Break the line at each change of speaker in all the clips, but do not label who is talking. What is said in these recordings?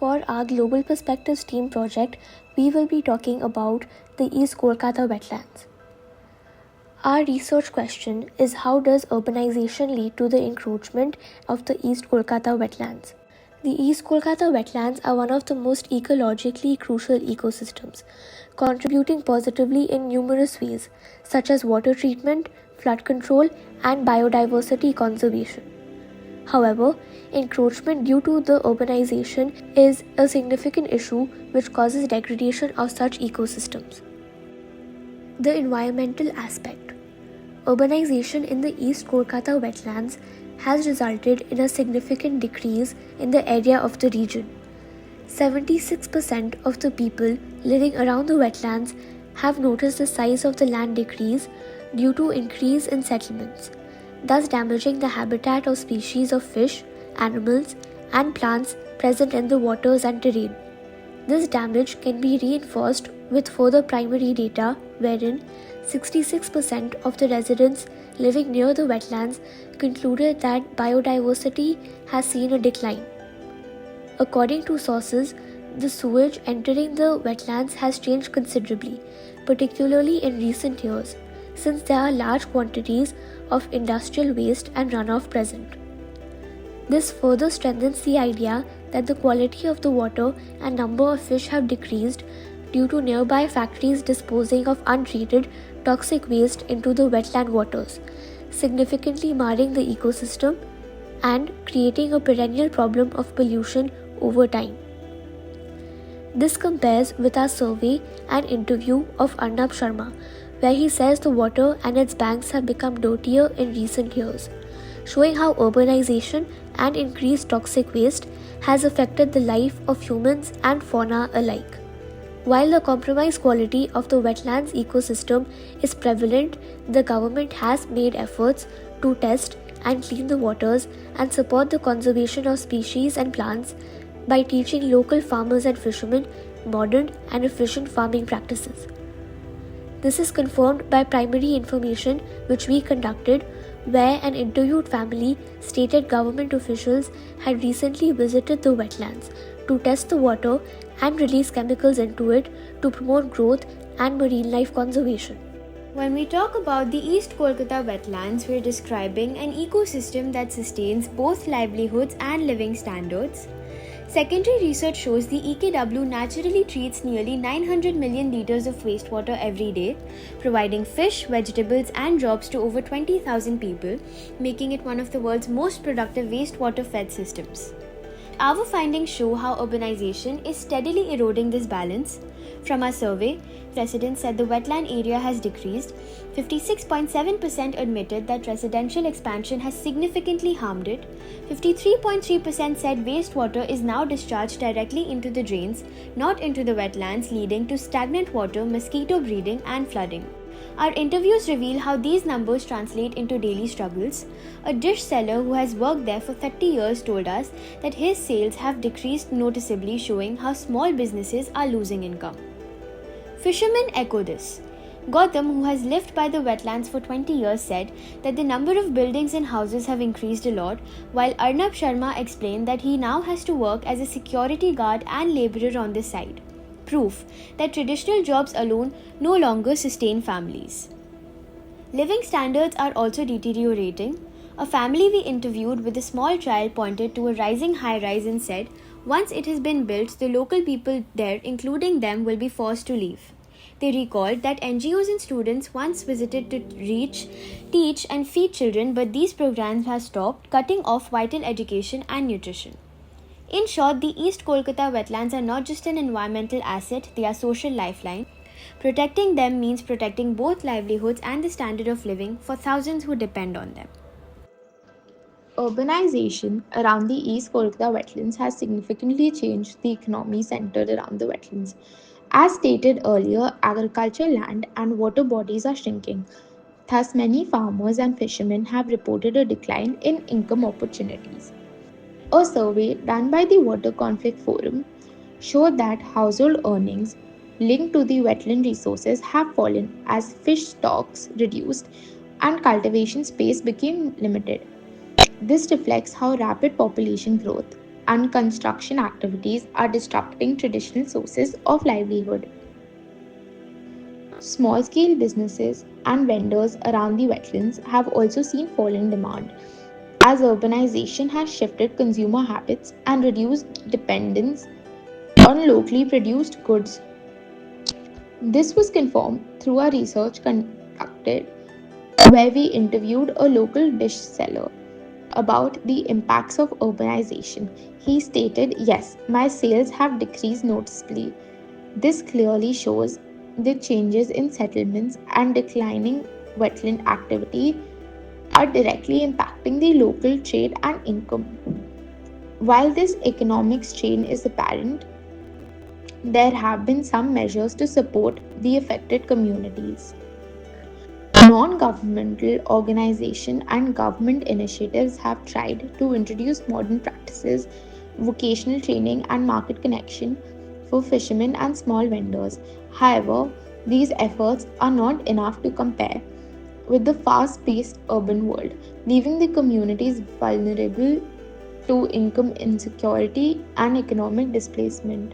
for our Global Perspectives team project, we will be talking about the East Kolkata Wetlands. Our research question is, how does urbanization lead to the encroachment of the East Kolkata Wetlands? The East Kolkata wetlands are one of the most ecologically crucial ecosystems, contributing positively in numerous ways, such as water treatment, flood control, and biodiversity conservation. However, encroachment due to the urbanization is a significant issue which causes degradation of such ecosystems. The environmental aspect. Urbanization in the East Kolkata wetlands has resulted in a significant decrease in the area of the region. 76% of the people living around the wetlands have noticed the size of the land decrease due to increase in settlements, thus damaging the habitat of species of fish, animals, and plants present in the waters and terrain. This damage can be reinforced with further primary data wherein 66% of the residents living near the wetlands concluded that biodiversity has seen a decline. According to sources, the sewage entering the wetlands has changed considerably, particularly in recent years, since there are large quantities of industrial waste and runoff present. This further strengthens the idea that the quality of the water and number of fish have decreased due to nearby factories disposing of untreated toxic waste into the wetland waters, significantly marring the ecosystem and creating a perennial problem of pollution over time. This compares with our survey and interview of Arnab Sharma, where he says the water and its banks have become dirtier in recent years, showing how urbanization and increased toxic waste has affected the life of humans and fauna alike. While the compromised quality of the wetlands ecosystem is prevalent, the government has made efforts to test and clean the waters and support the conservation of species and plants by teaching local farmers and fishermen modern and efficient farming practices. This is confirmed by primary information which we conducted, where an interviewed family stated government officials had recently visited the wetlands to test the water and release chemicals into it to promote growth and marine life conservation.
When we talk about the East Kolkata wetlands, we're describing an ecosystem that sustains both livelihoods and living standards. Secondary research shows the EKW naturally treats nearly 900 million liters of wastewater every day, providing fish, vegetables, and jobs to over 20,000 people, making it one of the world's most productive wastewater-fed systems. Our findings show how urbanization is steadily eroding this balance. From our survey, residents said the wetland area has decreased. 56.7% admitted that residential expansion has significantly harmed it. 53.3% said wastewater is now discharged directly into the drains, not into the wetlands, leading to stagnant water, mosquito breeding, and flooding. Our interviews reveal how these numbers translate into daily struggles. A dish seller who has worked there for 30 years told us that his sales have decreased noticeably, showing how small businesses are losing income. Fishermen echo this. Gautam, who has lived by the wetlands for 20 years, said that the number of buildings and houses have increased a lot, while Arnab Sharma explained that he now has to work as a security guard and labourer on the side. Proof that traditional jobs alone no longer sustain families. Living standards are also deteriorating. A family we interviewed with a small child pointed to a rising high-rise and said, once it has been built, the local people there, including them, will be forced to leave. They recalled that NGOs and students once visited to reach, teach and feed children, but these programs have stopped, cutting off vital education and nutrition. In short, the East Kolkata wetlands are not just an environmental asset, they are social lifeline. Protecting them means protecting both livelihoods and the standard of living for thousands who depend on them.
Urbanization around the East Kolkata wetlands has significantly changed the economy centered around the wetlands. As stated earlier, agricultural land and water bodies are shrinking. Thus, many farmers and fishermen have reported a decline in income opportunities. A survey done by the Water Conflict Forum showed that household earnings linked to the wetland resources have fallen as fish stocks reduced and cultivation space became limited. This reflects how rapid population growth, and construction activities are disrupting traditional sources of livelihood. Small scale businesses and vendors around the wetlands have also seen falling demand as urbanization has shifted consumer habits and reduced dependence on locally produced goods. This was confirmed through a research conducted where we interviewed a local dish seller about the impacts of urbanization. He stated, "Yes, my sales have decreased noticeably. This clearly shows the changes in settlements and declining wetland activity are directly impacting the local trade and income." While this economic strain is apparent, there have been some measures to support the affected communities. Non governmental organizations and government initiatives have tried to introduce modern practices, vocational training, and market connection for fishermen and small vendors. However, these efforts are not enough to compare with the fast paced urban world, leaving the communities vulnerable to income insecurity and economic displacement.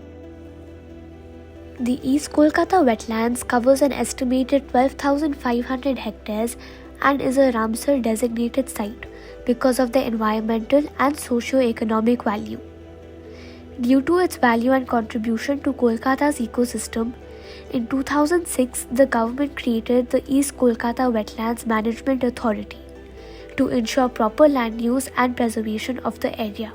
The East Kolkata Wetlands covers an estimated 12,500 hectares and is a Ramsar designated site because of the environmental and socio-economic value. Due to its value and contribution to Kolkata's ecosystem, in 2006 the government created the East Kolkata Wetlands Management Authority to ensure proper land use and preservation of the area.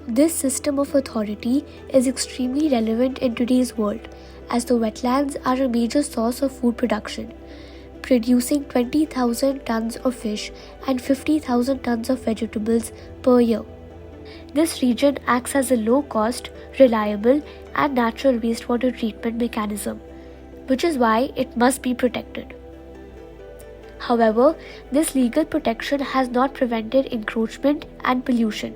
This system of authority is extremely relevant in today's world as the wetlands are a major source of food production, producing 20,000 tons of fish and 50,000 tons of vegetables per year. This region acts as a low-cost, reliable, and natural wastewater treatment mechanism, which is why it must be protected. However, this legal protection has not prevented encroachment and pollution.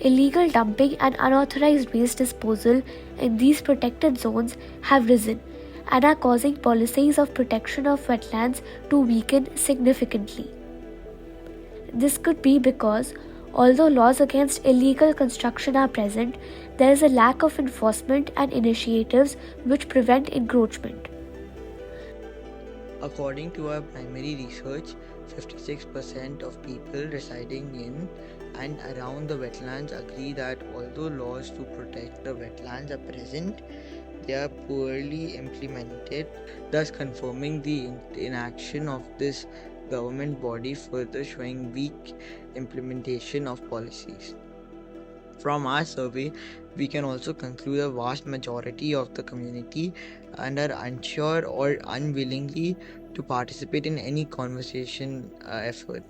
Illegal dumping and unauthorized waste disposal in these protected zones have risen and are causing policies of protection of wetlands to weaken significantly. This could be because, although laws against illegal construction are present, there is a lack of enforcement and initiatives which prevent encroachment.
According to our primary research, 56% of people residing in and around the wetlands agree that although laws to protect the wetlands are present, they are poorly implemented, thus confirming the inaction of this government body, further showing weak implementation of policies. From our survey, we can also conclude a vast majority of the community and are unsure or unwillingly to participate in any conversation effort.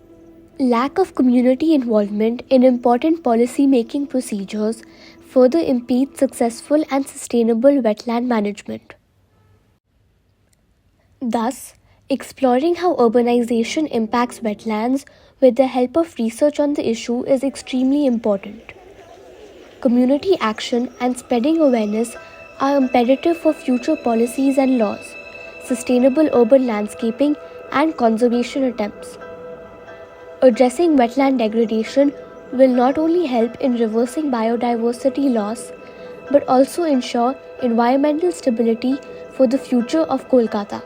Lack of community involvement in important policy-making procedures further impedes successful and sustainable wetland management. Thus, exploring how urbanization impacts wetlands with the help of research on the issue is extremely important. Community action and spreading awareness are imperative for future policies and laws, sustainable urban landscaping, and conservation attempts. Addressing wetland degradation will not only help in reversing biodiversity loss but also ensure environmental stability for the future of Kolkata.